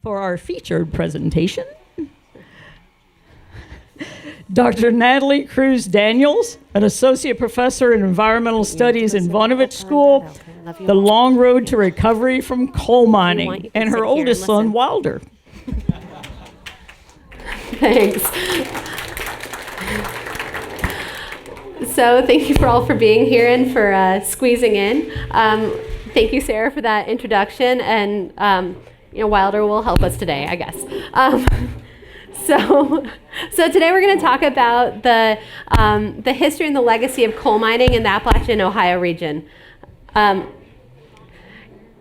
For our featured presentation, Dr. Natalie Cruz-Daniels, an associate professor in environmental studies in Voinovich School, The Long Road to Recovery from Coal Mining, and her oldest son, Wilder. Thanks. So thank you all for being here and for squeezing in. Thank you, Sarah, for that introduction, and Wilder will help us today, I guess. So today we're going to talk about the history and the legacy of coal mining in the Appalachian, Ohio region. In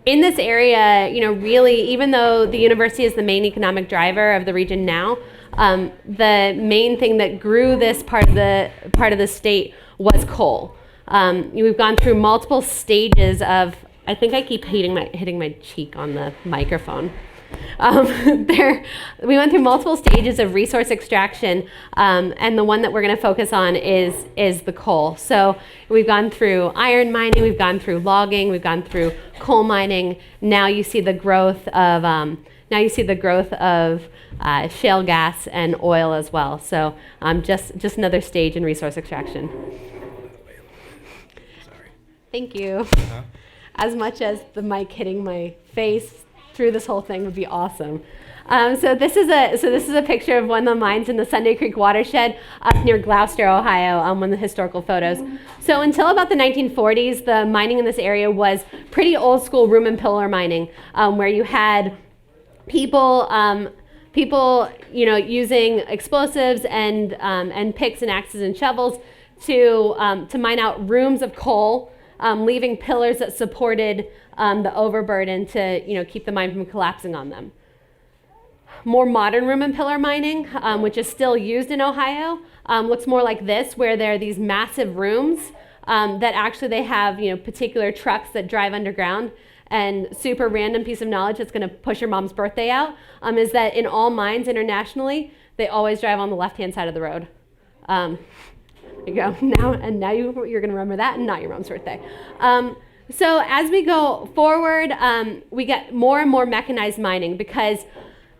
this area, really, even though the university is the main economic driver of the region now, the main thing that grew this part of the state was coal. We've gone through multiple stages of. I think I keep hitting my cheek on the microphone. We went through multiple stages of resource extraction, and the one that we're going to focus on is the coal. So we've gone through iron mining, we've gone through logging, we've gone through coal mining. Now you see the growth of shale gas and oil as well. So just another stage in resource extraction. Sorry. Thank you. Uh-huh. As much as the mic hitting my face through this whole thing would be awesome. So this is a picture of one of the mines in the Sunday Creek Watershed up near Gloucester, Ohio, one of the historical photos. So until about the 1940s, the mining in this area was pretty old school room and pillar mining, where you had people using explosives and picks and axes and shovels to mine out rooms of coal. Leaving pillars that supported the overburden to keep the mine from collapsing on them. More modern room and pillar mining, which is still used in Ohio, looks more like this, where there are these massive rooms that actually they have particular trucks that drive underground. And super random piece of knowledge that's going to push your mom's birthday out is that in all mines internationally, they always drive on the left-hand side of the road. There you go. Now you're going to remember that and not your mom's birthday. So as we go forward, we get more and more mechanized mining because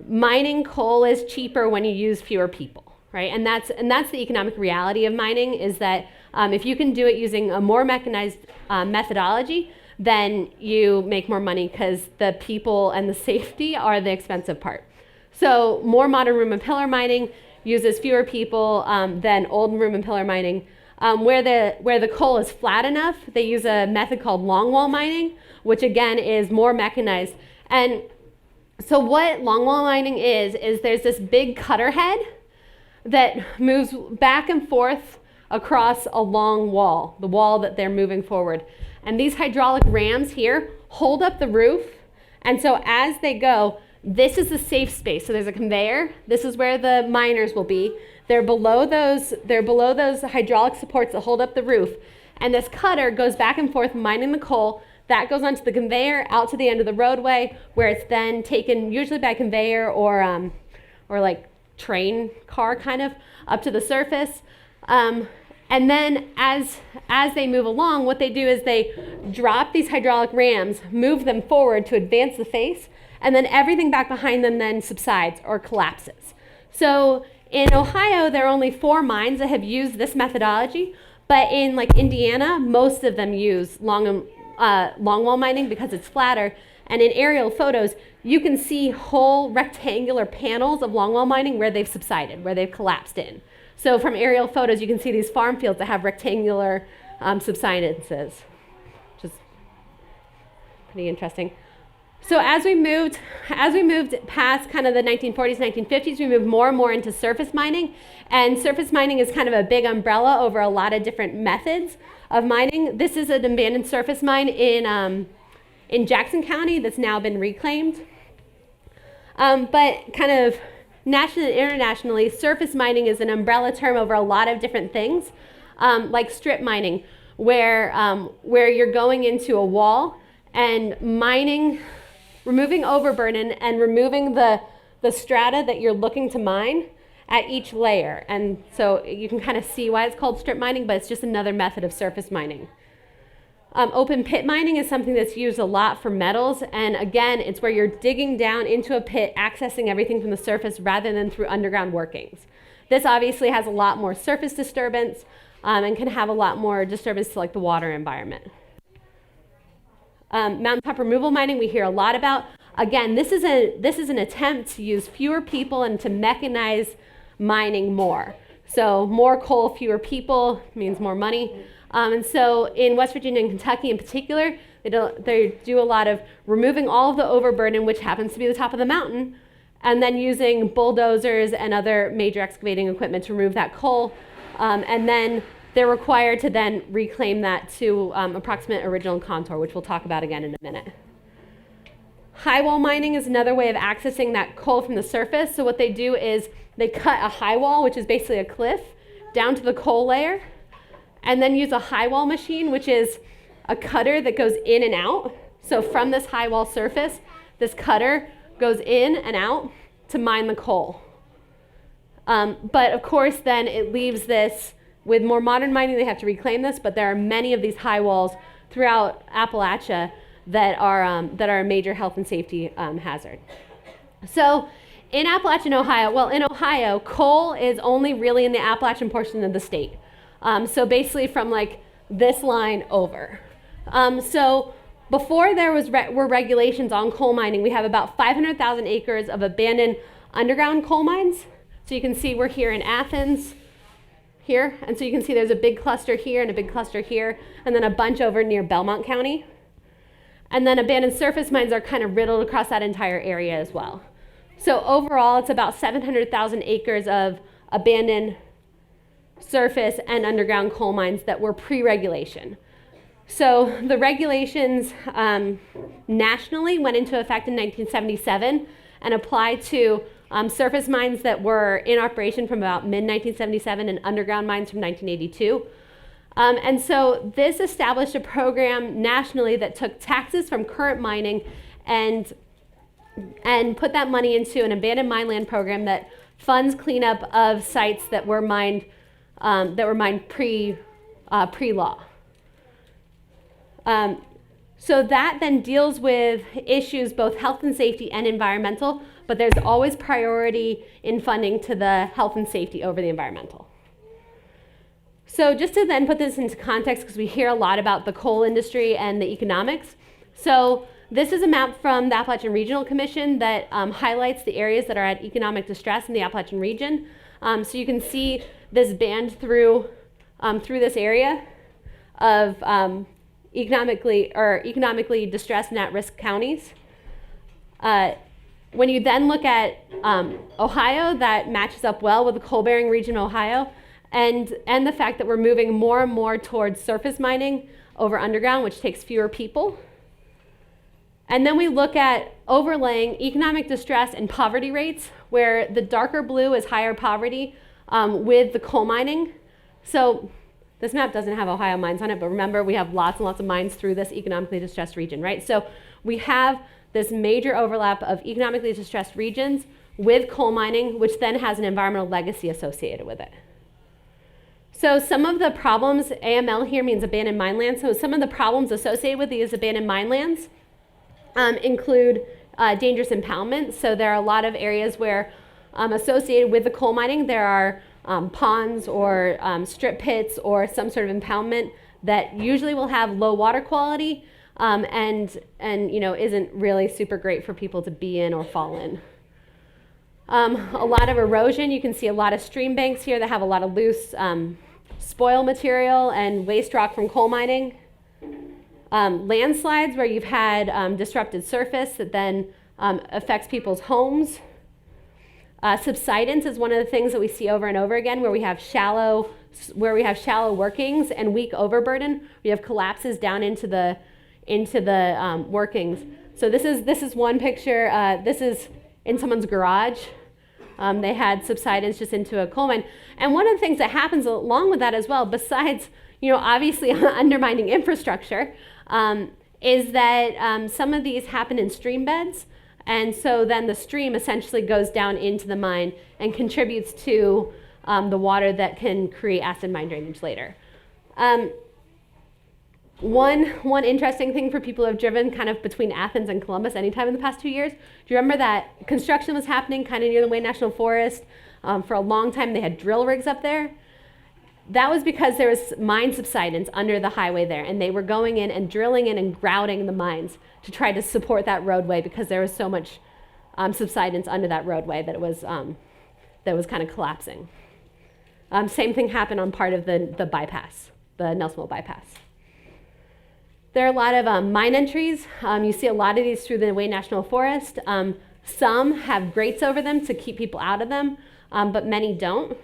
mining coal is cheaper when you use fewer people, right? And that's the economic reality of mining is that if you can do it using a more mechanized methodology, then you make more money because the people and the safety are the expensive part. So more modern room and pillar mining uses fewer people than old room and pillar mining. Where the coal is flat enough, they use a method called longwall mining, which again is more mechanized. And so what longwall mining is there's this big cutter head that moves back and forth across a long wall, the wall that they're moving forward. And these hydraulic rams here hold up the roof. And so as they go, this is the safe space. So there's a conveyor. This is where the miners will be. They're below those hydraulic supports that hold up the roof. And this cutter goes back and forth mining the coal. That goes onto the conveyor out to the end of the roadway, where it's then taken usually by conveyor or like train car kind of up to the surface. And then as they move along, what they do is they drop these hydraulic rams, move them forward to advance the face, and then everything back behind them then subsides or collapses. So in Ohio, there are only 4 mines that have used this methodology, but in like Indiana, most of them use longwall mining because it's flatter. And in aerial photos, you can see whole rectangular panels of longwall mining where they've subsided, where they've collapsed in. So from aerial photos, you can see these farm fields that have rectangular subsidences, which is pretty interesting. So as we moved past kind of the 1940s, 1950s, we moved more and more into surface mining. And surface mining is kind of a big umbrella over a lot of different methods of mining. This is an abandoned surface mine in Jackson County that's now been reclaimed. But kind of nationally and internationally, surface mining is an umbrella term over a lot of different things, like strip mining, where you're going into a wall and mining, removing overburden and removing the strata that you're looking to mine at each layer. And so you can kind of see why it's called strip mining, but it's just another method of surface mining. Open pit mining is something that's used a lot for metals, and again, it's where you're digging down into a pit, accessing everything from the surface rather than through underground workings. This obviously has a lot more surface disturbance and can have a lot more disturbance to like the water environment. Mountaintop removal mining we hear a lot about. Again, this is an attempt to use fewer people and to mechanize mining more. So more coal, fewer people means more money. And so in West Virginia and Kentucky in particular, they do a lot of removing all of the overburden, which happens to be the top of the mountain, and then using bulldozers and other major excavating equipment to remove that coal. And then they're required to then reclaim that to approximate original contour, which we'll talk about again in a minute. Highwall mining is another way of accessing that coal from the surface. So what they do is they cut a high wall, which is basically a cliff, down to the coal layer, and then use a highwall machine, which is a cutter that goes in and out. So from this highwall surface, this cutter goes in and out to mine the coal. But of course, then it leaves this, with more modern mining, they have to reclaim this, but there are many of these high walls throughout Appalachia that are a major health and safety hazard. So in Appalachian, Ohio, well, in Ohio, coal is only really in the Appalachian portion of the state. So basically from like this line over. So before there were regulations on coal mining, we have about 500,000 acres of abandoned underground coal mines. So you can see we're here in Athens, here. And so you can see there's a big cluster here and a big cluster here, and then a bunch over near Belmont County. And then abandoned surface mines are kind of riddled across that entire area as well. So overall, it's about 700,000 acres of abandoned surface and underground coal mines that were pre-regulation. So the regulations nationally went into effect in 1977 and applied to surface mines that were in operation from about mid-1977 and underground mines from 1982. And so this established a program nationally that took taxes from current mining and put that money into an abandoned mine land program that funds cleanup of sites that were mined pre-law. So that then deals with issues both health and safety and environmental, but there's always priority in funding to the health and safety over the environmental. So just to then put this into context, because we hear a lot about the coal industry and the economics. So this is a map from the Appalachian Regional Commission that highlights the areas that are at economic distress in the Appalachian region. So you can see this band through this area of economically distressed and at-risk counties. When you then look at Ohio, that matches up well with the coal-bearing region of Ohio, and the fact that we're moving more and more towards surface mining over underground, which takes fewer people. And then we look at overlaying economic distress and poverty rates, where the darker blue is higher poverty with the coal mining. So this map doesn't have Ohio mines on it, but remember, we have lots and lots of mines through this economically distressed region, right? So we have this major overlap of economically distressed regions with coal mining, which then has an environmental legacy associated with it. So some of the problems, AML here means abandoned mine lands, so some of the problems associated with these abandoned mine lands include dangerous impoundment. So there are a lot of areas where associated with the coal mining, there are ponds or strip pits or some sort of impoundment that usually will have low water quality and you know, isn't really super great for people to be in or fall in. A lot of erosion. You can see a lot of stream banks here that have a lot of loose spoil material and waste rock from coal mining. Landslides, where you've had disrupted surface that then affects people's homes. Subsidence is one of the things that we see over and over again, where we have shallow workings and weak overburden. We have collapses down into the workings. So this is one picture. This is in someone's garage. They had subsidence just into a coal mine. And one of the things that happens along with that as well, besides, you know, obviously undermining infrastructure, is that some of these happen in stream beds. And so then the stream essentially goes down into the mine and contributes to the water that can create acid mine drainage later. One interesting thing for people who have driven kind of between Athens and Columbus anytime in the past 2 years, do you remember that construction was happening kind of near the Wayne National Forest? For a long time they had drill rigs up there. That was because there was mine subsidence under the highway there, and they were going in and drilling in and grouting the mines to try to support that roadway because there was so much subsidence under that roadway that it was kind of collapsing. Same thing happened on part of the bypass, the Nelsonville bypass. There are a lot of mine entries. You see a lot of these through the Wayne National Forest. Some have grates over them to keep people out of them, but many don't.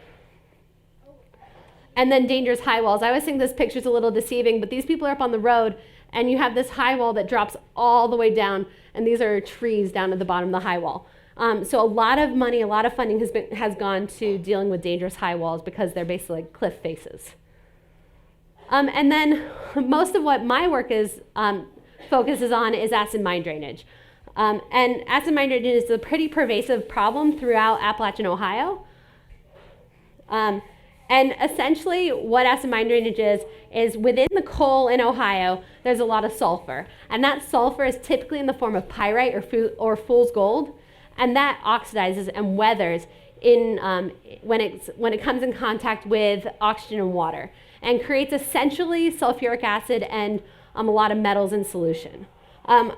And then dangerous high walls. I always think this picture's a little deceiving, but these people are up on the road, and you have this high wall that drops all the way down, and these are trees down at the bottom of the high wall. So a lot of money, a lot of funding has gone to dealing with dangerous high walls because they're basically like cliff faces. And then most of what my work focuses on is acid mine drainage. And acid mine drainage is a pretty pervasive problem throughout Appalachian Ohio. And essentially what acid mine drainage is within the coal in Ohio, there's a lot of sulfur. And that sulfur is typically in the form of pyrite or fool's gold. And that oxidizes and weathers when it comes in contact with oxygen and water, and creates essentially sulfuric acid and a lot of metals in solution. I'm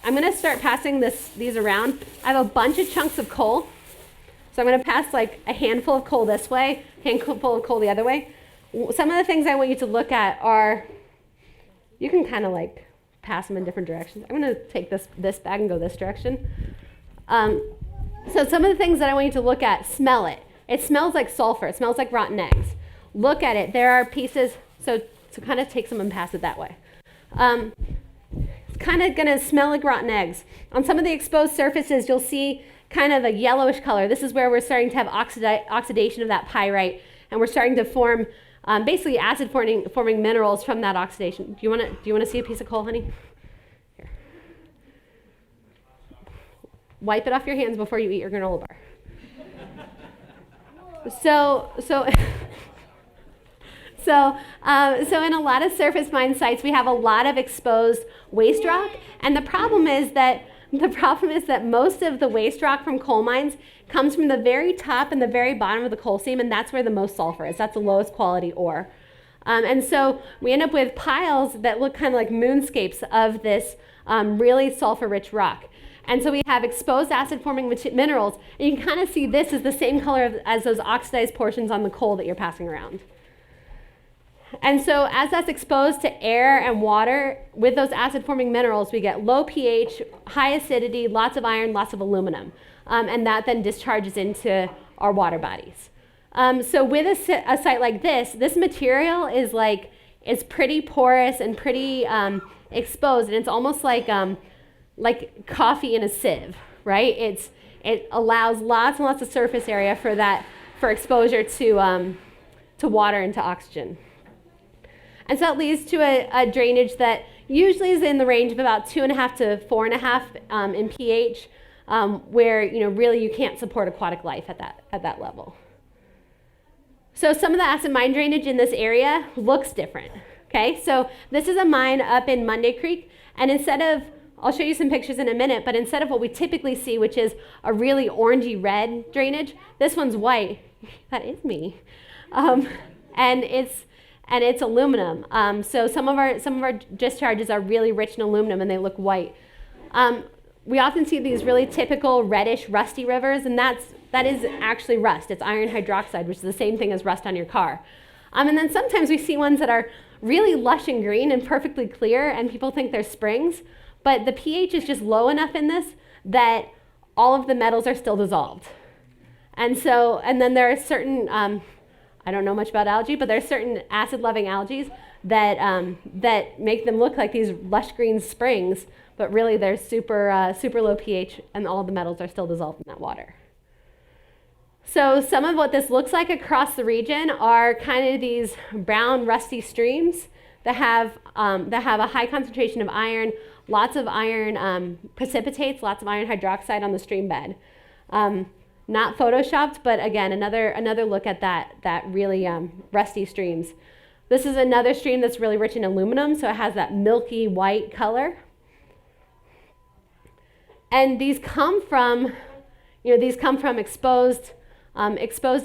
going to start passing these around. I have a bunch of chunks of coal. So I'm going to pass like a handful of coal this way, a handful of coal the other way. Some of the things I want you to look at are, you can kind of like pass them in different directions. I'm going to take this bag and go this direction. So some of the things that I want you to look at, smell it. It smells like sulfur. It smells like rotten eggs. Look at it. There are pieces, so kind of take some and pass it that way. It's kind of going to smell like rotten eggs. On some of the exposed surfaces, you'll see kind of a yellowish color. This is where we're starting to have oxidation of that pyrite, and we're starting to form basically acid-forming minerals from that oxidation. Do you want to see a piece of coal, honey? Here. Wipe it off your hands before you eat your granola bar. So in a lot of surface mine sites, we have a lot of exposed waste rock, and the problem is that most of the waste rock from coal mines comes from the very top and the very bottom of the coal seam, and that's where the most sulfur is. That's the lowest quality ore. And so we end up with piles that look kind of like moonscapes of this really sulfur-rich rock. And so we have exposed acid-forming minerals, and you can kind of see this is the same color as those oxidized portions on the coal that you're passing around. And so as that's exposed to air and water with those acid-forming minerals, we get low pH, high acidity, lots of iron, lots of aluminum. And that then discharges into our water bodies. So with a site like this material is pretty porous and pretty exposed, and it's almost like coffee in a sieve, right? It allows lots and lots of surface area for exposure to water and to oxygen. And so that leads to a drainage that usually is in the range of about 2.5 to 4.5 in pH, where really you can't support aquatic life at that level. So some of the acid mine drainage in this area looks different. Okay, so this is a mine up in Monday Creek, and I'll show you some pictures in a minute, but instead of what we typically see, which is a really orangey red drainage, this one's white. That is me, and it's aluminum. So some of our discharges are really rich in aluminum, and they look white. We often see these really typical reddish, rusty rivers, and that is actually rust. It's iron hydroxide, which is the same thing as rust on your car. And then sometimes we see ones that are really lush and green and perfectly clear, and people think they're springs, but the pH is just low enough in this that all of the metals are still dissolved. And then there are certain, I don't know much about algae, but there are certain acid-loving algae that make them look like these lush green springs, but really they're super low pH, and all the metals are still dissolved in that water. So some of what this looks like across the region are kind of these brown, rusty streams that have a high concentration of iron, lots of iron precipitates, lots of iron hydroxide on the stream bed. Not photoshopped, but again, another look at that really rusty streams. This is another stream that's really rich in aluminum, so it has that milky white color. And these come from, exposed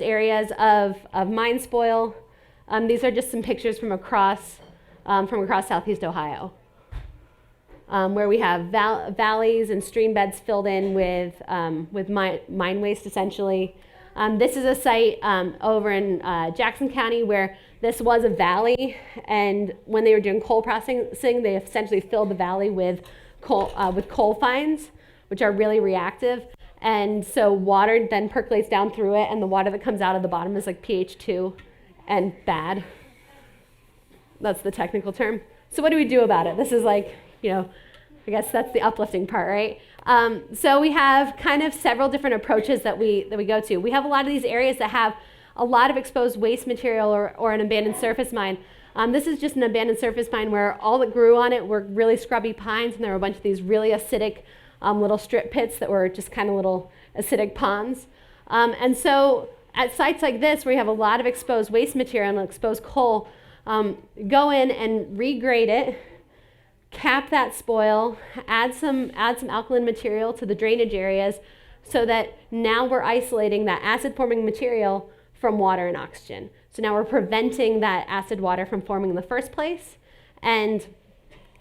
areas of mine spoil. These are just some pictures from across Southeast Ohio, where we have valleys and stream beds filled in with mine waste, essentially. This is a site over in Jackson County where this was a valley, and when they were doing coal processing, they essentially filled the valley with coal fines, which are really reactive. And so water then percolates down through it, and the water that comes out of the bottom is like pH 2 and bad. That's the technical term. So what do we do about it? This is like, I guess that's the uplifting part, right? So we have kind of several different approaches that we go to. We have a lot of these areas that have a lot of exposed waste material or an abandoned surface mine. This is just an abandoned surface mine where all that grew on it were really scrubby pines, and there were a bunch of these really acidic little strip pits that were just kind of little acidic ponds. And so at sites like this, where you have a lot of exposed waste material and exposed coal, go in and regrade it, cap that spoil, add some alkaline material to the drainage areas so that now we're isolating that acid-forming material from water and oxygen. So now we're preventing that acid water from forming in the first place, and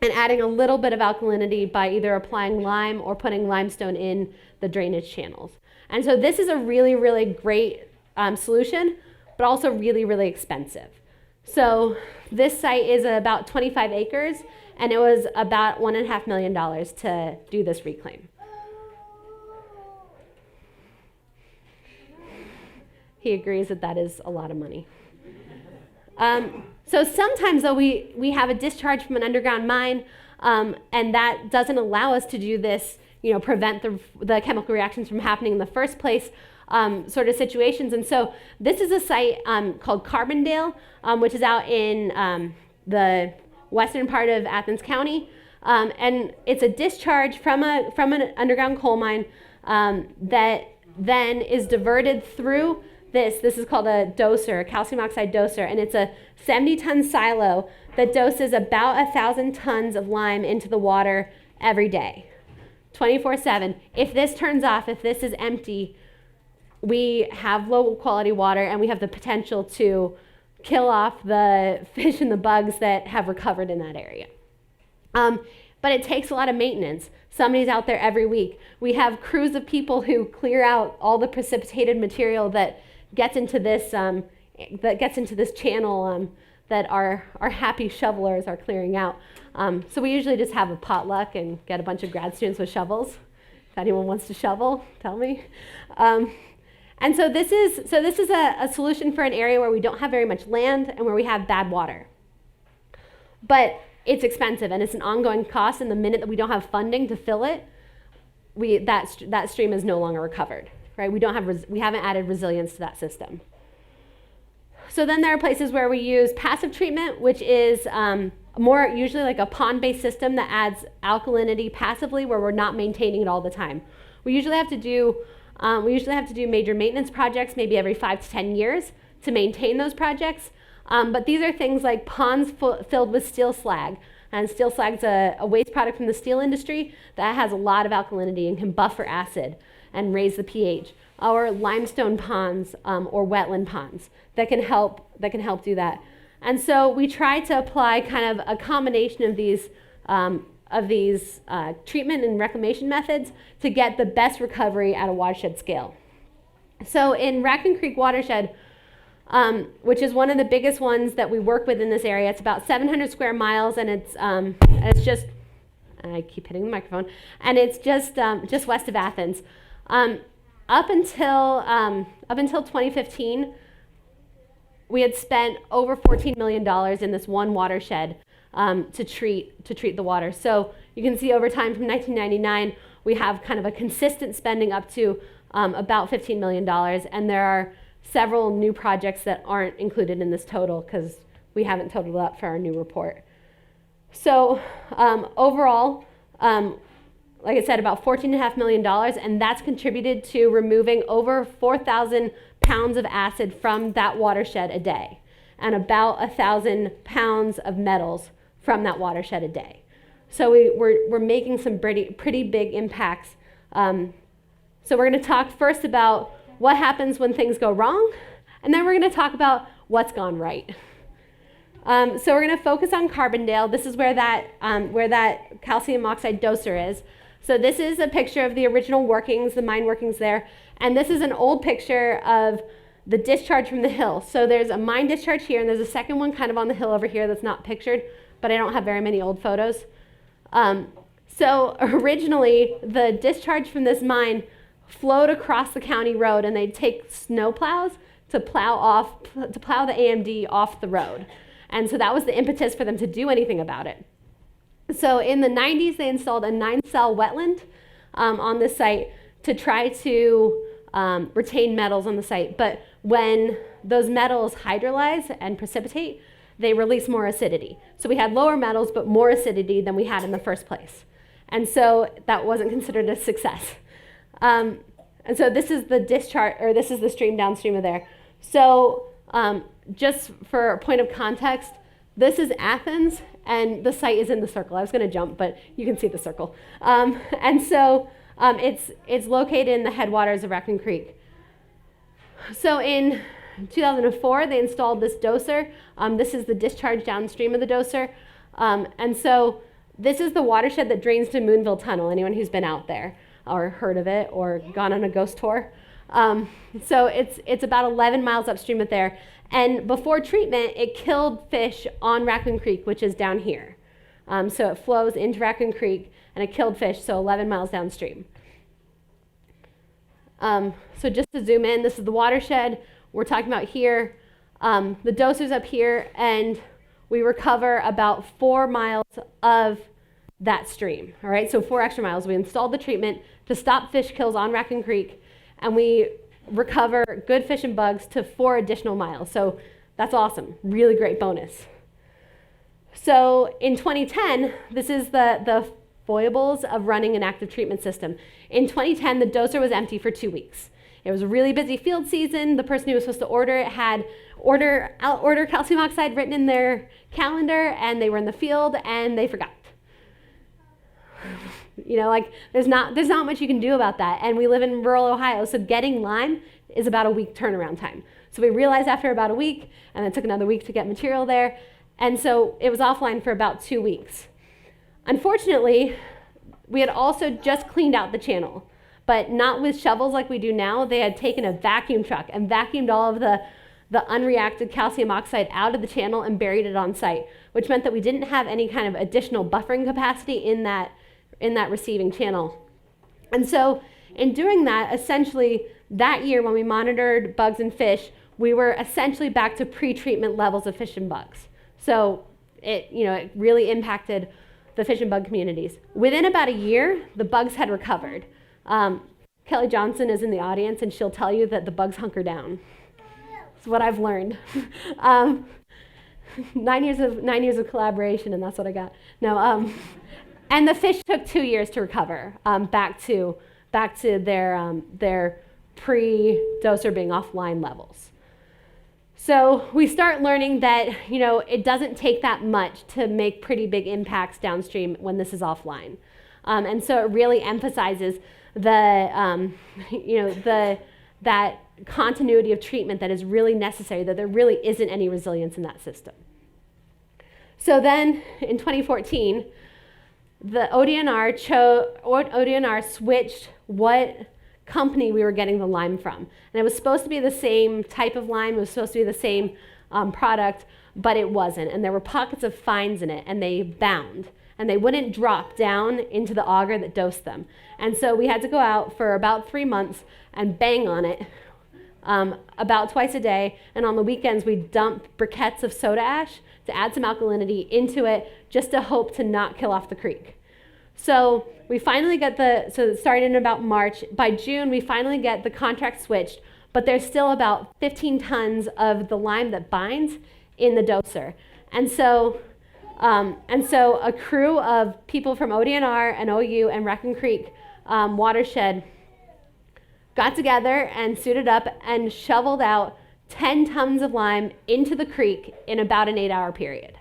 adding a little bit of alkalinity by either applying lime or putting limestone in the drainage channels. And so this is a really, really great solution, but also really, really expensive. So this site is about 25 acres, and it was about $1.5 million to do this reclaim. He agrees that that is a lot of money. So sometimes, though, we have a discharge from an underground mine, and that doesn't allow us to do this, prevent the chemical reactions from happening in the first place, sort of situations. And so this is a site called Carbondale, which is out in the western part of Athens County. And it's a discharge from an underground coal mine that then is diverted through this is called a doser, a calcium oxide doser, and it's a 70-ton silo that doses about 1,000 tons of lime into the water every day, 24/7. If this turns off, if this is empty, we have low quality water, and we have the potential to kill off the fish and the bugs that have recovered in that area. But it takes a lot of maintenance. Somebody's out there every week. We have crews of people who clear out all the precipitated material that gets into this channel that our happy shovelers are clearing out. So we usually just have a potluck and get a bunch of grad students with shovels. If anyone wants to shovel, tell me. And so this is a solution for an area where we don't have very much land and where we have bad water. But it's expensive, and it's an ongoing cost, and the minute that we don't have funding to fill it, that stream is no longer recovered. Right? We haven't added resilience to that system. So then there are places where we use passive treatment, which is more usually like a pond-based system that adds alkalinity passively, where we're not maintaining it all the time. We usually have to do major maintenance projects maybe every 5 to 10 years to maintain those projects. But these are things like ponds filled with steel slag. And steel slag's a waste product from the steel industry that has a lot of alkalinity and can buffer acid and raise the pH, or limestone ponds or wetland ponds that can help do that. And so we try to apply kind of a combination of these treatment and reclamation methods to get the best recovery at a watershed scale. So in Raccoon Creek Watershed, which is one of the biggest ones that we work with in this area, it's about 700 square miles, and it's just, I keep hitting the microphone, and it's just west of Athens. Up until 2015, we had spent over $14 million in this one watershed to treat the water. So you can see over time from 1999, we have kind of a consistent spending up to about $15 million, and there are several new projects that aren't included in this total because we haven't totaled up for our new report. So overall, like I said, about $14.5 million, and that's contributed to removing over 4,000 pounds of acid from that watershed a day. and about 1,000 pounds of metals from that watershed a day. So we're making some pretty big impacts. So we're going to talk first about what happens when things go wrong, and then we're going to talk about what's gone right. So we're going to focus on Carbondale. This is where that calcium oxide doser is. So this is a picture of the original workings, the mine workings there, and this is an old picture of the discharge from the hill. So there's a mine discharge here, and there's a second one kind of on the hill over here that's not pictured, but I don't have very many old photos. So originally, the discharge from this mine flowed across the county road, and they'd take snow plows to plow the AMD off the road. And so that was the impetus for them to do anything about it. So in the 90s, they installed a 9-cell wetland on this site to try to retain metals on the site. But when those metals hydrolyze and precipitate, they release more acidity. So we had lower metals, but more acidity than we had in the first place. And so that wasn't considered a success. And so this is the discharge, or this is the stream downstream of there. So just for a point of context, this is Athens, and the site is in the circle. I was going to jump, but you can see the circle. And so it's located in the headwaters of Raccoon Creek. So in 2004, they installed this doser. This is the discharge downstream of the doser. And so this is the watershed that drains to Moonville Tunnel, anyone who's been out there or heard of it or gone on a ghost tour. So it's about 11 miles upstream of there. And before treatment, it killed fish on Raccoon Creek, which is down here. So it flows into Raccoon Creek, and it killed fish, so 11 miles downstream. So just to zoom in, this is the watershed we're talking about here. The doser's up here, and we recover about 4 miles of that stream. All right, so 4 extra miles. We installed the treatment to stop fish kills on Raccoon Creek, and we recover good fish and bugs to 4 additional miles. So that's awesome, really great bonus. So in 2010, this is the foibles of running an active treatment system. In 2010, the doser was empty for 2 weeks. It was a really busy field season. The person who was supposed to order it had order calcium oxide written in their calendar, and they were in the field and they forgot. You know, like there's not much you can do about that. And we live in rural Ohio, so getting lime is about a week turnaround time. So we realized after about a week, and it took another week to get material there. And so it was offline for about 2 weeks. Unfortunately, we had also just cleaned out the channel, but not with shovels like we do now. They had taken a vacuum truck and vacuumed all of the unreacted calcium oxide out of the channel and buried it on site, which meant that we didn't have any kind of additional buffering capacity in that receiving channel. And so in doing that, essentially that year when we monitored bugs and fish, we were essentially back to pre-treatment levels of fish and bugs. So it really impacted the fish and bug communities. Within about a year, the bugs had recovered. Kelly Johnson is in the audience, and she'll tell you that the bugs hunker down. That's what I've learned. 9 years of collaboration, and that's what I got. No, and the fish took 2 years to recover back to their pre-doser being offline levels. So we start learning that it doesn't take that much to make pretty big impacts downstream when this is offline, and so it really emphasizes that continuity of treatment that is really necessary. That there really isn't any resilience in that system. So then in 2014, the ODNR switched what company we were getting the lime from. And it was supposed to be the same type of lime, it was supposed to be the same product, but it wasn't. And there were pockets of fines in it, and they bound. And they wouldn't drop down into the auger that dosed them. And so we had to go out for about 3 months and bang on it about twice a day. And on the weekends, we'd dump briquettes of soda ash to add some alkalinity into it just to hope to not kill off the creek. So we finally get so it started in about March. By June, we finally get the contract switched, but there's still about 15 tons of the lime that binds in the doser. And so a crew of people from ODNR and OU and Raccoon Creek Watershed got together and suited up and shoveled out 10 tons of lime into the creek in about an 8-hour period.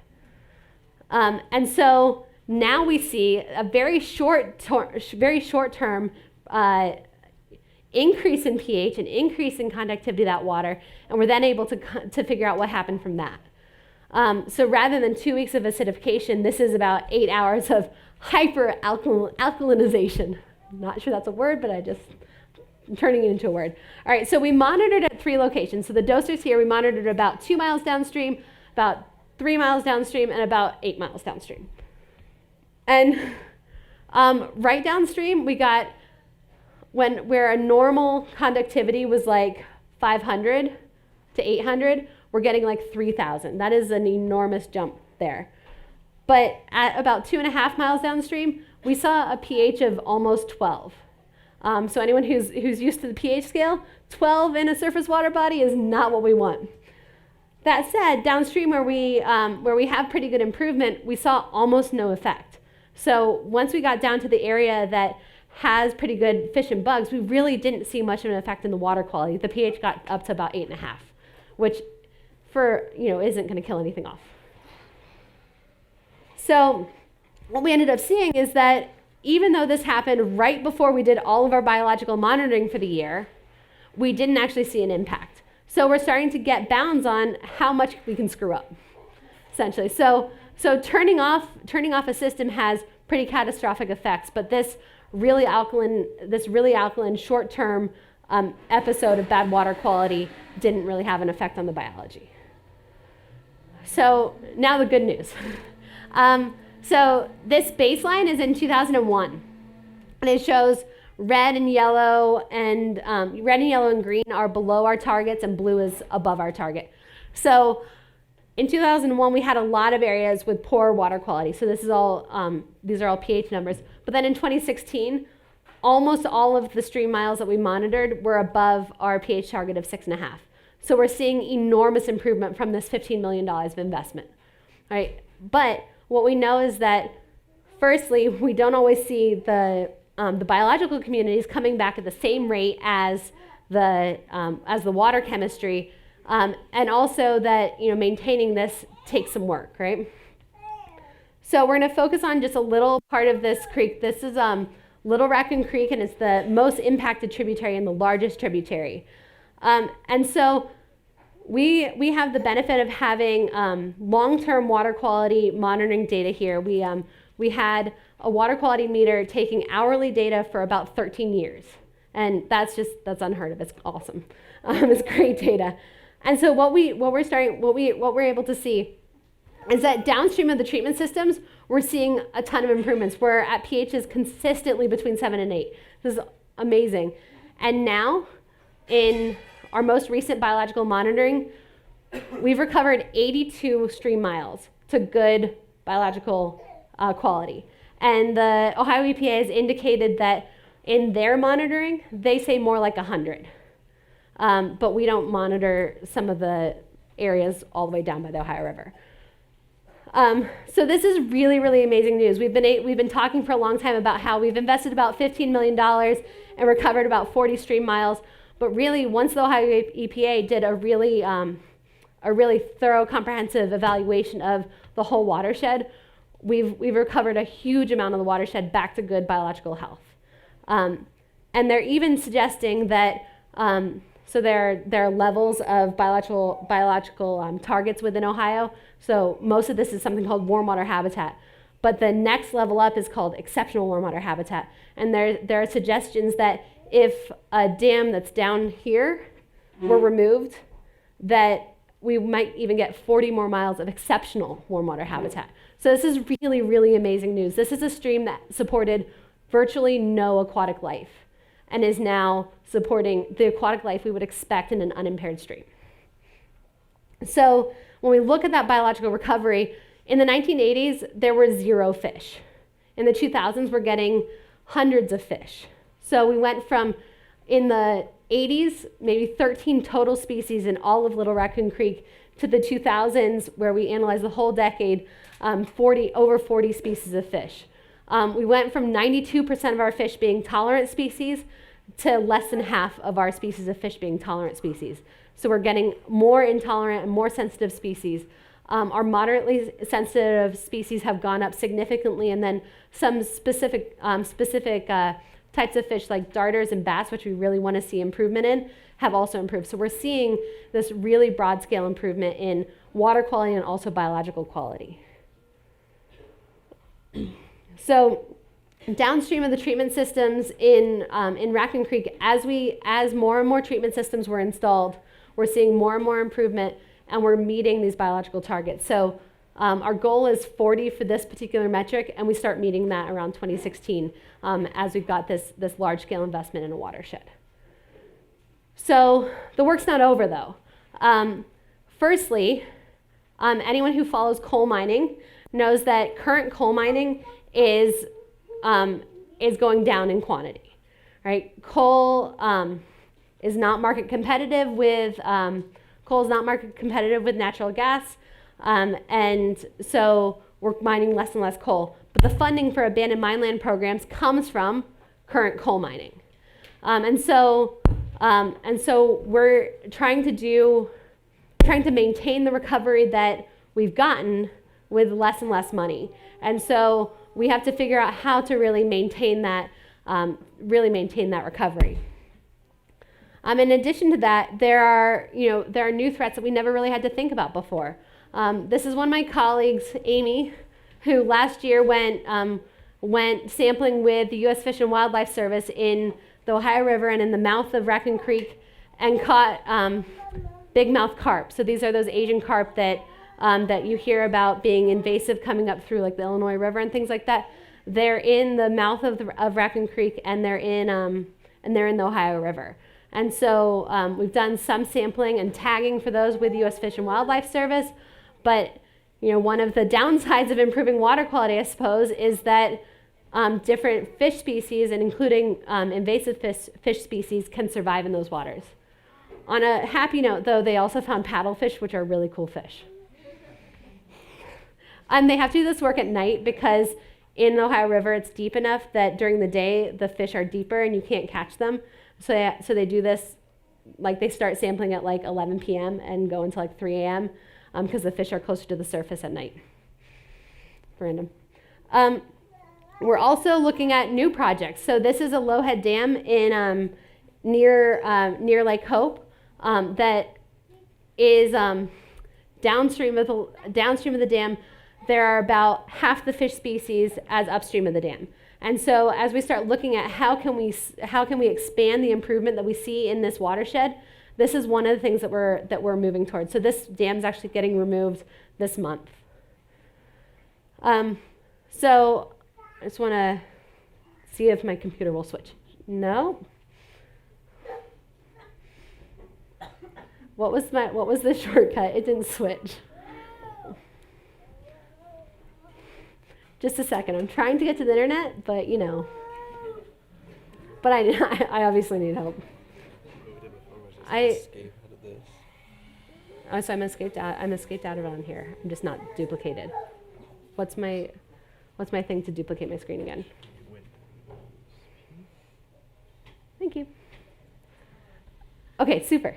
And so now we see a very short-term increase in pH, an increase in conductivity of that water, and we're then able to figure out what happened from that. So rather than 2 weeks of acidification, this is about 8 hours of hyper-alkalinization. I'm not sure that's a word, but I'm turning it into a word. All right, so we monitored at 3 locations. So the dosers here, we monitored about 2 miles downstream, about 3 miles downstream, and about 8 miles downstream. And right downstream, we got where a normal conductivity was like 500 to 800, we're getting like 3,000. That is an enormous jump there. But at about 2.5 miles downstream, we saw a pH of almost 12. So anyone who's used to the pH scale, 12 in a surface water body is not what we want. That said, downstream where we have pretty good improvement, we saw almost no effect. So once we got down to the area that has pretty good fish and bugs, we really didn't see much of an effect in the water quality. The pH got up to about 8.5, which isn't going to kill anything off. So what we ended up seeing is that even though this happened right before we did all of our biological monitoring for the year, we didn't actually see an impact. So we're starting to get bounds on how much we can screw up, essentially. So turning off a system has pretty catastrophic effects, but this really alkaline short-term episode of bad water quality didn't really have an effect on the biology. So now the good news. So this baseline is in 2001, and it shows red and yellow and green are below our targets, and blue is above our target. So in 2001, we had a lot of areas with poor water quality. So this is all these are all pH numbers. But then in 2016, almost all of the stream miles that we monitored were above our pH target of 6.5. So we're seeing enormous improvement from this $15 million of investment, right? But what we know is that, firstly, we don't always see the biological communities coming back at the same rate as the water chemistry, and also that maintaining this takes some work, right? So we're going to focus on just a little part of this creek. This is Little Raccoon Creek, and it's the most impacted tributary and the largest tributary. And so we have the benefit of having long-term water quality monitoring data here. We had a water quality meter taking hourly data for about 13 years. And that's unheard of. It's awesome. It's great data. And so what we're able to see is that downstream of the treatment systems, we're seeing a ton of improvements. We're at pHs consistently between 7 and 8. This is amazing. And now, in our most recent biological monitoring, we've recovered 82 stream miles to good biological quality. And the Ohio EPA has indicated that in their monitoring, they say more like 100. But we don't monitor some of the areas all the way down by the Ohio River. So this is really, really amazing news. We've been talking for a long time about how we've invested about $15 million and recovered about 40 stream miles. But really, once the Ohio EPA did a really thorough, comprehensive evaluation of the whole watershed, we've recovered a huge amount of the watershed back to good biological health. And they're even suggesting that so there are levels of biological targets within Ohio. So most of this is something called warm water habitat. But the next level up is called exceptional warm water habitat. And there are suggestions that if a dam that's down here were removed, that we might even get 40 more miles of exceptional warm water habitat. So this is really, really amazing news. This is a stream that supported virtually no aquatic life and is now supporting the aquatic life we would expect in an unimpaired stream. So when we look at that biological recovery, in the 1980s, there were 0 fish. In the 2000s, we're getting hundreds of fish. So we went from, in the 80s, maybe 13 total species in all of Little Raccoon Creek, to the 2000s, where we analyzed the whole decade, over 40 species of fish. We went from 92% of our fish being tolerant species to less than half of our species of fish being tolerant species. So we're getting more intolerant and more sensitive species. Our moderately sensitive species have gone up significantly, and then some specific types of fish like darters and bass, which we really want to see improvement in, have also improved. So we're seeing this really broad scale improvement in water quality and also biological quality. So downstream of the treatment systems in Raccoon Creek, as more and more treatment systems were installed, we're seeing more and more improvement, and we're meeting these biological targets. So our goal is 40 for this particular metric, and we start meeting that around 2016 as we've got this large-scale investment in a watershed. So the work's not over, though. Firstly, anyone who follows coal mining knows that current coal mining is going down in quantity, right? Coal is not market competitive with natural gas, and so we're mining less and less coal. But the funding for abandoned mine land programs comes from current coal mining, and so we're trying to maintain the recovery that we've gotten with less and less money, and so we have to figure out how to really maintain that recovery. In addition to that, there are new threats that we never really had to think about before. This is one of my colleagues, Amy, who last year went sampling with the U.S. Fish and Wildlife Service in the Ohio River and in the mouth of Raccoon Creek, and caught big-mouth carp. So these are those Asian carp that you hear about being invasive coming up through like the Illinois River and things like that. They're in the mouth of Raccoon Creek, and they're in the Ohio River. And so we've done some sampling and tagging for those with the U.S. Fish and Wildlife Service. But one of the downsides of improving water quality, I suppose, is that different fish species, and including invasive fish species, can survive in those waters. On a happy note, though, they also found paddlefish, which are really cool fish. And they have to do this work at night because in the Ohio River, it's deep enough that during the day, the fish are deeper and you can't catch them. So they do this, like they start sampling at like 11 p.m. and go until like 3 a.m. Because the fish are closer to the surface at night. Random. We're also looking at new projects. So this is a low-head dam in near Lake Hope that is downstream of the dam. There are about half the fish species as upstream of the dam. And so as we start looking at how can we expand the improvement that we see in this watershed, this is one of the things that we're moving towards. So this dam's actually getting removed this month. So I just want to see if my computer will switch. No. What was the shortcut? It didn't switch. Just a second. I'm trying to get to the internet, but But I obviously need help. So I'm escaped out of it on here. I'm just not duplicated. What's my thing to duplicate my screen again? Thank you. Okay, super.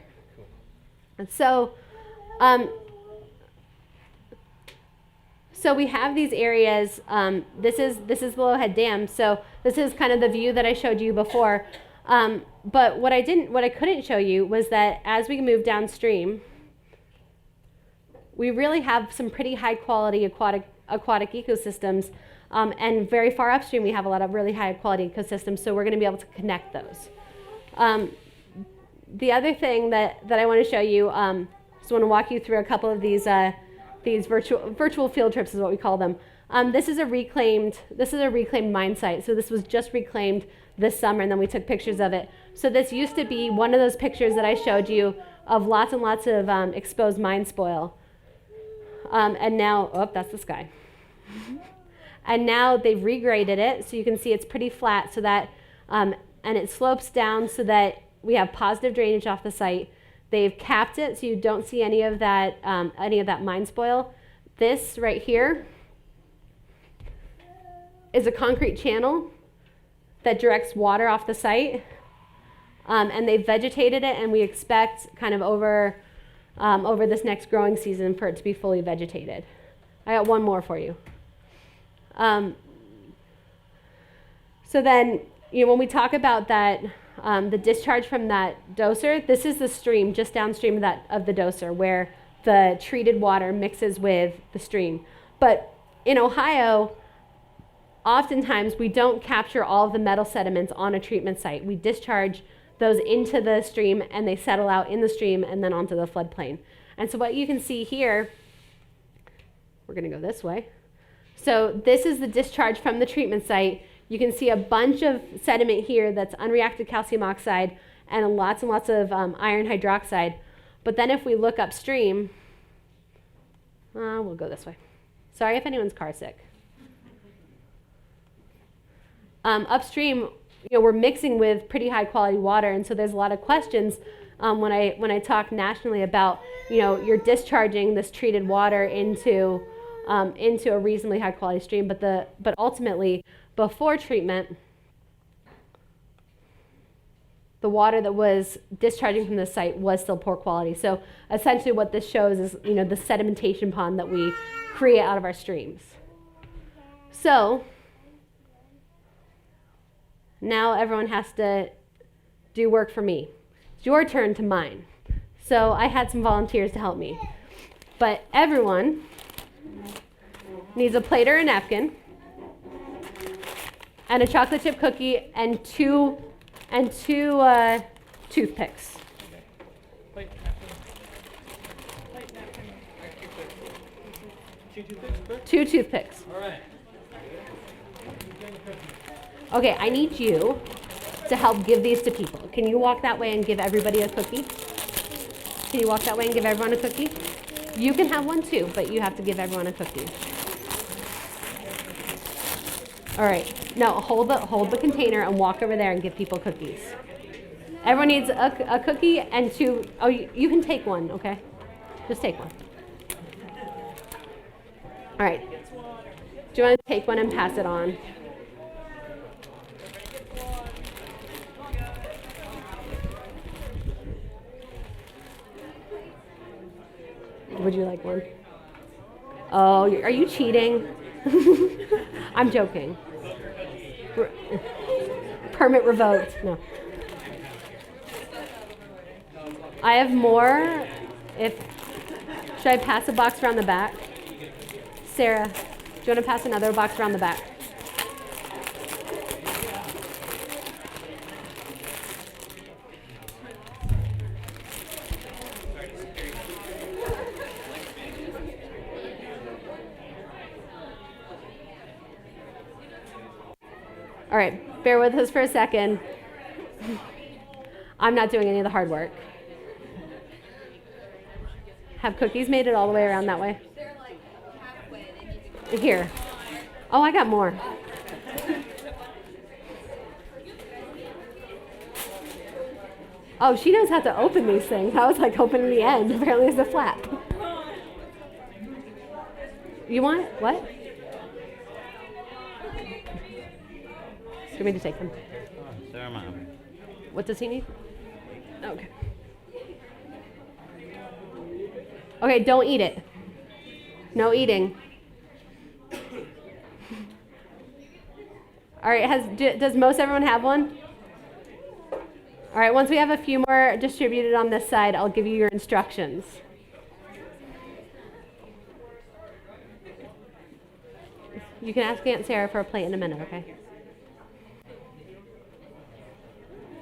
And so we have these areas. This is the Lowhead Dam. So this is kind of the view that I showed you before. But what I couldn't show you was that as we move downstream, we really have some pretty high quality aquatic ecosystems. And very far upstream, we have a lot of really high quality ecosystems. So we're going to be able to connect those. The other thing that I want to show you, just want to walk you through a couple of these virtual field trips is what we call them. This is a reclaimed mine site. So this was just reclaimed this summer, and then we took pictures of it. So this used to be one of those pictures that I showed you of lots and lots of exposed mine spoil. And now, that's the sky. And now they've regraded it, so you can see it's pretty flat, so that, and it slopes down so that we have positive drainage off the site. They've capped it so you don't see any of that mine spoil. This right here is a concrete channel that directs water off the site. and they've vegetated it, and we expect kind of over this next growing season for it to be fully vegetated. I got one more for you. So then, when we talk about that, the discharge from that doser, this is the stream just downstream of the doser where the treated water mixes with the stream. But in Ohio, oftentimes we don't capture all of the metal sediments on a treatment site. We discharge those into the stream and they settle out in the stream and then onto the floodplain. And so what you can see here, we're going to go this way. So this is the discharge from the treatment site. You can see a bunch of sediment here that's unreacted calcium oxide and lots of iron hydroxide. But then if we look upstream, we'll go this way. Sorry if anyone's car sick. Upstream, we're mixing with pretty high quality water, and so there's a lot of questions when I talk nationally about, you're discharging this treated water into a reasonably high quality stream, but ultimately before treatment, the water that was discharging from the site was still poor quality. So essentially what this shows is, the sedimentation pond that we create out of our streams. So now everyone has to do work for me. It's your turn to mine. So I had some volunteers to help me. But everyone needs a plate or a napkin and a chocolate chip cookie and two toothpicks. Two toothpicks. All right. Okay, I need you to help give these to people. Can you walk that way and give everybody a cookie? Can you walk that way and give everyone a cookie? You can have one too, but you have to give everyone a cookie. All right, now hold the container and walk over there and give people cookies. Everyone needs a cookie and two. Oh, you can take one, okay? Just take one. All right. Do you want to take one and pass it on? Would you like one? Oh, are you cheating? I'm joking. Permit revoked. No. I have more. Should I pass a box around the back? Sarah, do you want to pass another box around the back? All right, bear with us for a second. I'm not doing any of the hard work. Have cookies made it all the way around that way? They're like halfway. Here. Oh, I got more. Oh, she knows how to open these things. I was like opening the end. Apparently there's a flap. You want what? Do you want me to take them? What does he need? Okay. Okay, don't eat it. No eating. All right, does most everyone have one? All right, once we have a few more distributed on this side, I'll give you your instructions. You can ask Aunt Sarah for a plate in a minute, okay?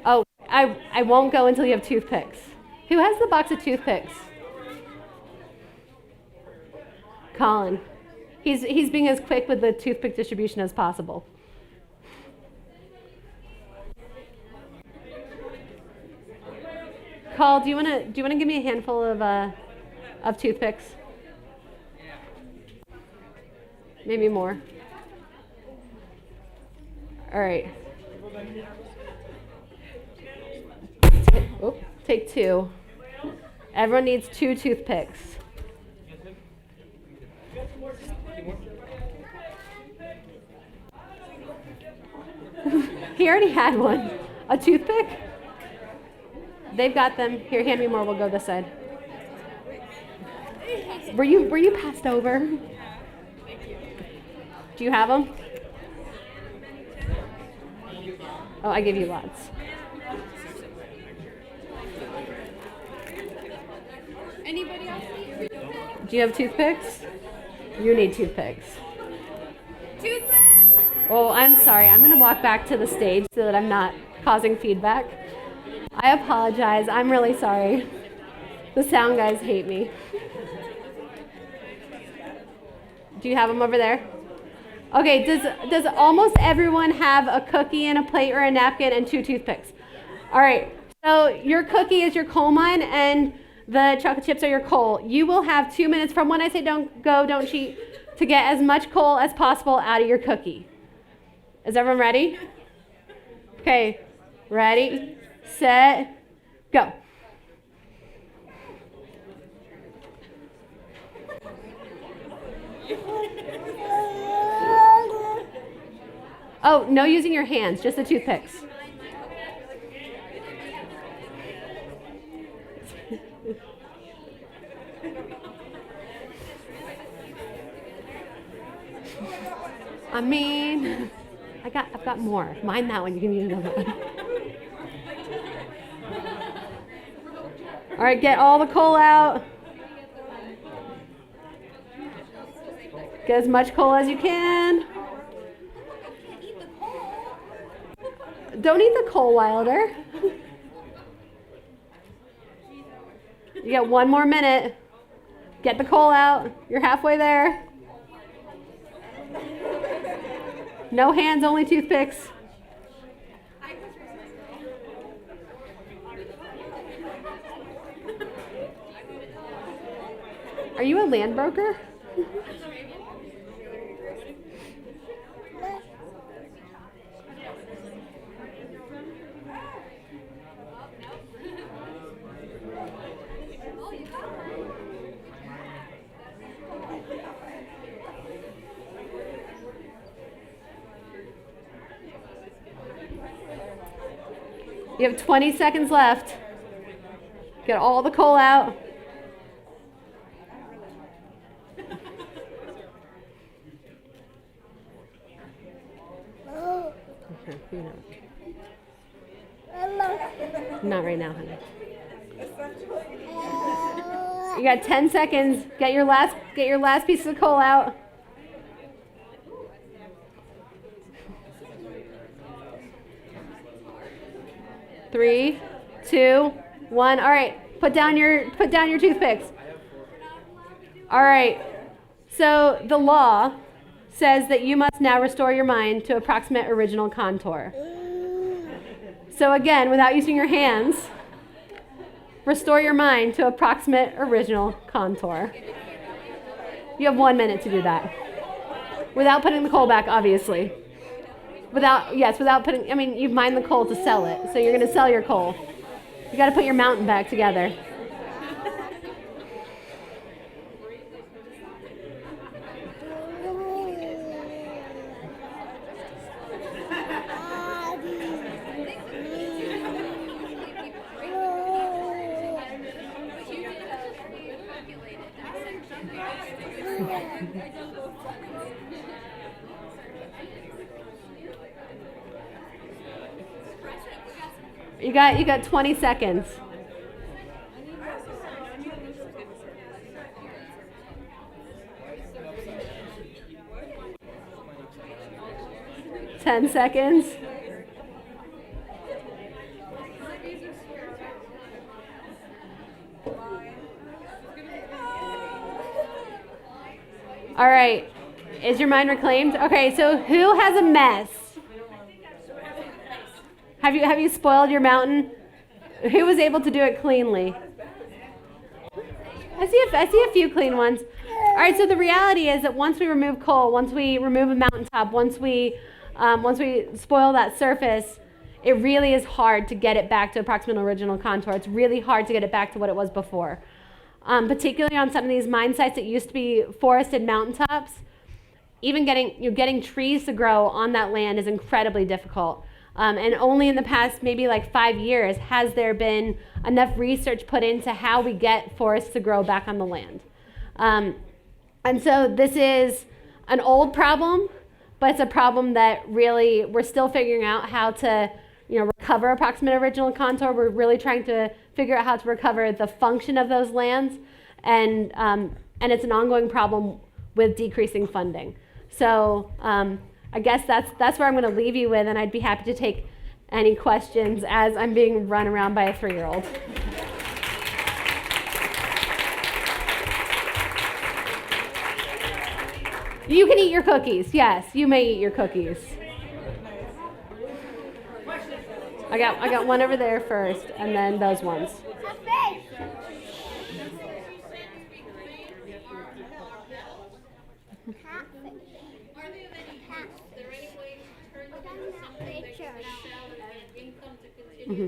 Oh, I won't go until you have toothpicks. Who has the box of toothpicks? Colin. He's being as quick with the toothpick distribution as possible. Carl, do you wanna give me a handful of toothpicks? Maybe more. All right. Take two. Everyone needs 2 toothpicks. He already had one. A toothpick? They've got them. Here, hand me more. We'll go this side. Were you passed over? Do you have them? Oh, I gave you lots. Anybody else need Do you have toothpicks? You need toothpicks. toothpicks? Oh, I'm sorry. I'm going to walk back to the stage so that I'm not causing feedback. I apologize. I'm really sorry. The sound guys hate me. Do you have them over there? Okay, does almost everyone have a cookie and a plate or a napkin and 2 toothpicks? All right, so your cookie is your coal mine and the chocolate chips are your coal. You will have 2 minutes from when I say don't go, don't cheat, to get as much coal as possible out of your cookie. Is everyone ready? Okay, ready, set, go. Oh, no using your hands, just the toothpicks. I mean, I've got more. Mind that one, you can use another one. All right, get all the coal out. Get as much coal as you can. Don't eat the coal, Wilder. You got 1 more minute. Get the coal out. You're halfway there. No hands, only toothpicks. Are you a land broker? You have 20 seconds left. Get all the coal out. Not right now, honey. You got 10 seconds. Get your last piece of coal out. Three, 2, 1. All right, put down your toothpicks. All right. So the law says that you must now restore your mind to approximate original contour. So again, without using your hands, restore your mind to approximate original contour. You have 1 minute to do that. Without putting the coal back, obviously. Without putting, you've mined the coal to sell it, so you're going to sell your coal. You got to put your mountain back together. You got 20 seconds. Ten seconds. All right. Is your mind reclaimed? Okay, so who has a mess? Have you spoiled your mountain? Who was able to do it cleanly? I see a few clean ones. All right, so the reality is that once we remove coal, once we remove a mountaintop, once we spoil that surface, it really is hard to get it back to approximate original contour. It's really hard to get it back to what it was before. Particularly on some of these mine sites that used to be forested mountaintops, even getting trees to grow on that land is incredibly difficult. And only in the past maybe like 5 years has there been enough research put into how we get forests to grow back on the land. And so this is an old problem, but it's a problem that really we're still figuring out how to recover approximate original contour. We're really trying to figure out how to recover the function of those lands, and it's an ongoing problem with decreasing funding. So I guess that's where I'm going to leave you with, and I'd be happy to take any questions as I'm being run around by a 3-year-old. You can eat your cookies. Yes, you may eat your cookies. I got one over there first, and then those ones. Mm-hmm.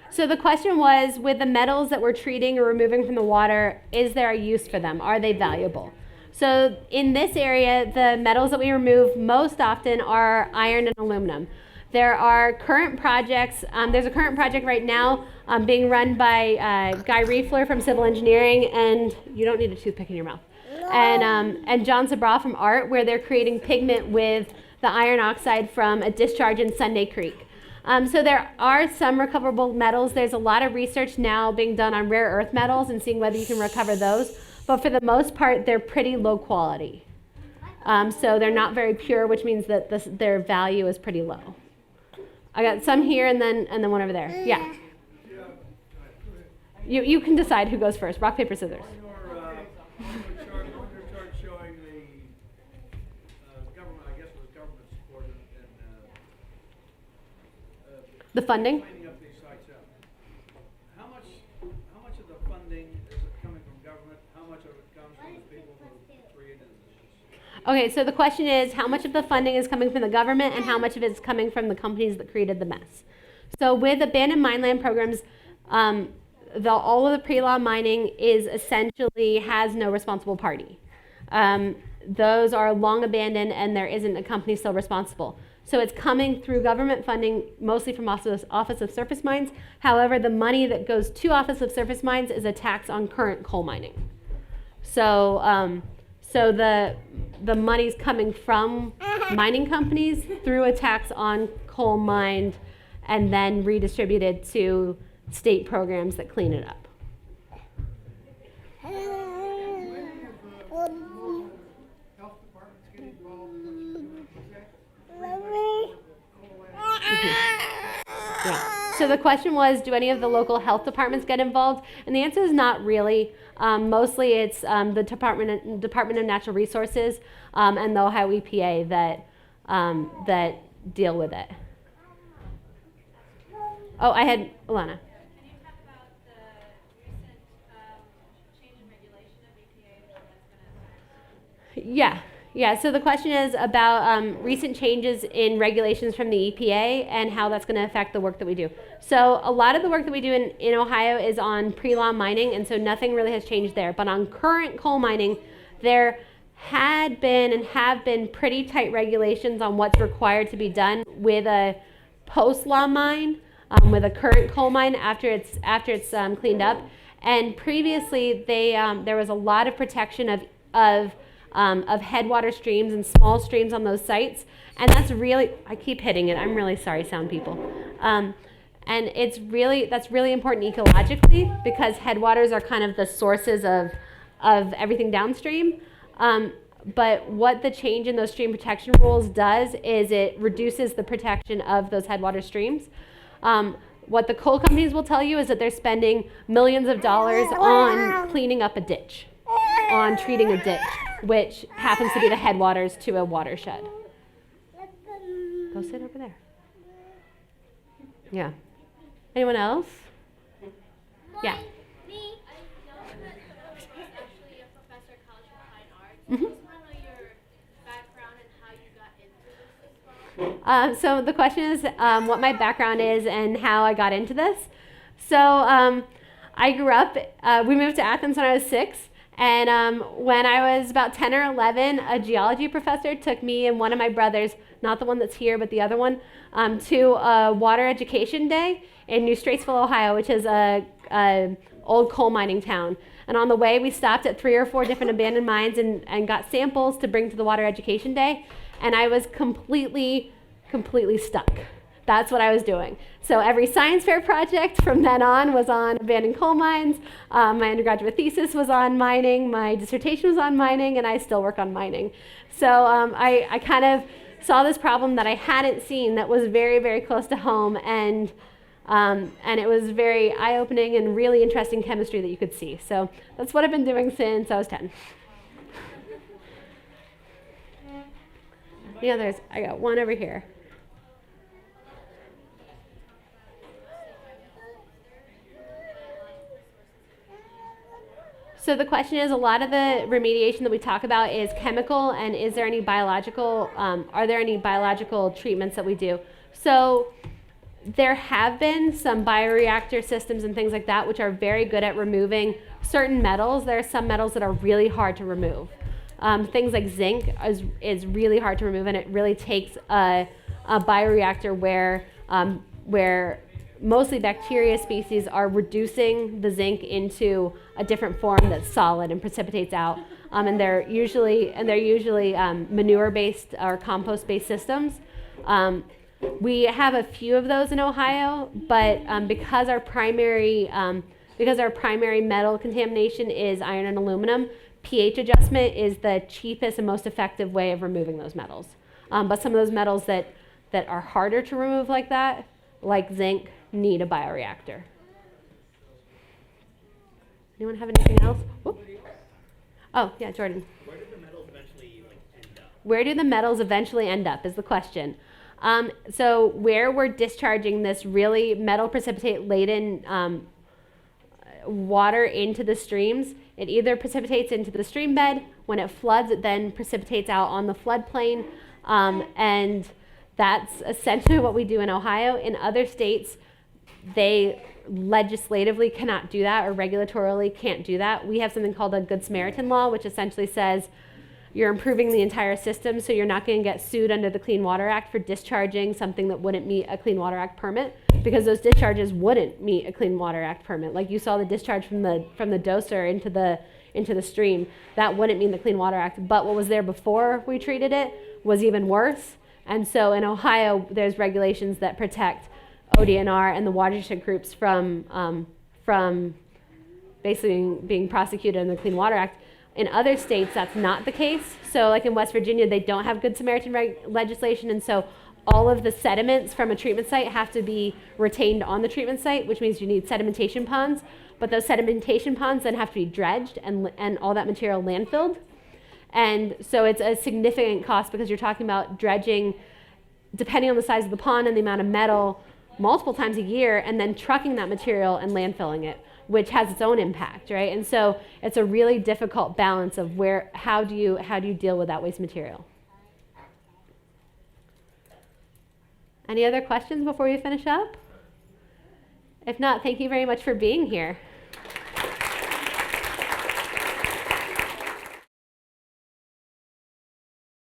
So the question was, with the metals that we're treating or removing from the water, is there a use for them? Are they valuable? So in this area, the metals that we remove most often are iron and aluminum. There are current projects. There's a current project right now being run by Guy Riefler from Civil Engineering, and you don't need a toothpick in your mouth, and John Sabra from Art, where they're creating pigment with the iron oxide from a discharge in Sunday Creek. So there are some recoverable metals. There's a lot of research now being done on rare earth metals and seeing whether you can recover those. But for the most part, they're pretty low quality. So they're not very pure, which means that their value is pretty low. I got some here and then one over there. Yeah. You can decide who goes first. Rock, paper, scissors. On your chart showing the government, I guess it was government support and The funding? cleaning up these sites out. How much of the funding is coming from government? How much of it comes from the people who created this? Okay, so the question is, how much of the funding is coming from the government and how much of it is coming from the companies that created the mess? So with abandoned mine land programs, all of the pre-law mining is essentially has no responsible party. Those are long abandoned and there isn't a company still responsible. So it's coming through government funding, mostly from Office of Surface Mines. However, the money that goes to Office of Surface Mines is a tax on current coal mining. So the money's coming from mining companies through a tax on coal mined and then redistributed to state programs that clean it up. Health departments get involved with Yeah. So the question was, do any of the local health departments get involved? And the answer is not really. Mostly it's the Department of Natural Resources and the Ohio EPA that deal with it. Oh, I had Alana. Can you talk about the recent change in regulation of EPA and how that's going to affect? Yeah. So the question is about recent changes in regulations from the EPA and how that's going to affect the work that we do. So a lot of the work that we do in Ohio is on pre-law mining, and so nothing really has changed there. But on current coal mining, there had been and have been pretty tight regulations on what's required to be done with a post-law mine, with a current coal mine after it's cleaned up. And previously, there was a lot of protection of headwater streams and small streams on those sites, and that's really, I keep hitting it, I'm really sorry, sound people, and that's really important ecologically because headwaters are kind of the sources of everything downstream, but what the change in those stream protection rules does is it reduces the protection of those headwater streams. What the coal companies will tell you is that they're spending millions of dollars on cleaning up a ditch, on treating a ditch, which happens to be the headwaters to a watershed. Go sit over there. Yeah. Anyone else? Yeah. Me. I know that was actually a professor at College of Fine Arts. Mhm. I just want to know your background and how you got into this as well. So the question is what my background is and how I got into this. So I grew up, we moved to Athens when I was 6, And when I was about 10 or 11, a geology professor took me and one of my brothers, not the one that's here, but the other one, to a water education day in New Straitsville, Ohio, which is a old coal mining town. And on the way, we stopped at 3 or 4 different abandoned mines and got samples to bring to the water education day. And I was completely stuck. That's what I was doing. So every science fair project from then on was on abandoned coal mines. My undergraduate thesis was on mining. My dissertation was on mining, and I still work on mining. So I kind of saw this problem that I hadn't seen that was very, very close to home, and it was very eye-opening and really interesting chemistry that you could see. So that's what I've been doing since I was 10. Yeah, I got one over here. So the question is, a lot of the remediation that we talk about is chemical, and is there any biological, are there any biological treatments that we do? So there have been some bioreactor systems and things like that which are very good at removing certain metals. There are some metals that are really hard to remove. Things like zinc is really hard to remove, and it really takes a bioreactor where mostly bacteria species are reducing the zinc into a different form that's solid and precipitates out. And they're usually manure-based or compost-based systems. We have a few of those in Ohio, but because our primary metal contamination is iron and aluminum, pH adjustment is the cheapest and most effective way of removing those metals. But some of those metals that are harder to remove like that, like zinc, need a bioreactor. Anyone have anything else? Whoop. Oh, yeah, Jordan. Where do the metals eventually end up? Where do the metals eventually end up is the question. So where we're discharging this really metal precipitate laden water into the streams, it either precipitates into the stream bed. When it floods, it then precipitates out on the floodplain. And that's essentially what we do in Ohio. In other states, they legislatively cannot do that or regulatorily can't do that. We have something called a Good Samaritan Law, which essentially says you're improving the entire system, so you're not going to get sued under the Clean Water Act for discharging something that wouldn't meet a Clean Water Act permit, because those discharges wouldn't meet a Clean Water Act permit. Like you saw the discharge from the doser into the stream, that wouldn't mean the Clean Water Act. But what was there before we treated it was even worse. And so in Ohio, there's regulations that protect ODNR and the watershed groups from basically being prosecuted under the Clean Water Act. In other states, that's not the case. So like in West Virginia, they don't have Good Samaritan legislation, and so all of the sediments from a treatment site have to be retained on the treatment site, which means you need sedimentation ponds. But those sedimentation ponds then have to be dredged and all that material landfilled. And so it's a significant cost, because you're talking about dredging, depending on the size of the pond and the amount of metal, multiple times a year, and then trucking that material and landfilling it, which has its own impact, right? And so it's a really difficult balance of how do you deal with that waste material. Any other questions before we finish up? If not, thank you very much for being here.